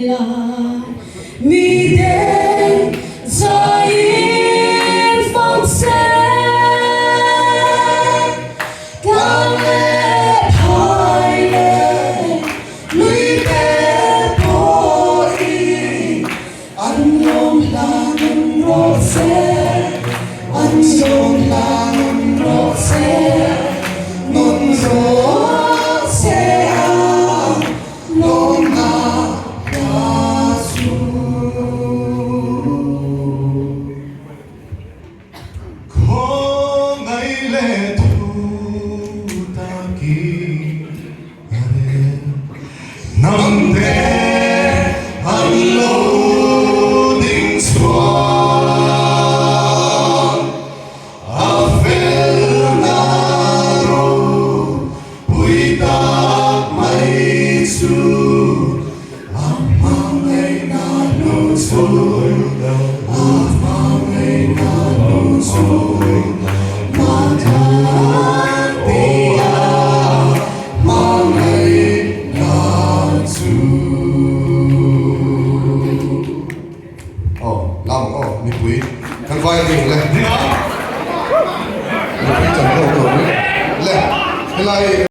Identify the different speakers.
Speaker 1: Mi den Zain phong sen Gan le hai le Lui be po i An yom lang an ro se An yom lang an ro se Non ro se ang non na
Speaker 2: Nằm thế anh lâu đinh xuân a phê na ro bụi ta mây su mang ngày na nụ xuôi mang ngày na nụ xuôi mà tháng tia mang ngày lòng mi quý thằng coi thì lên mi quý chẳng đâu rồi lên cái này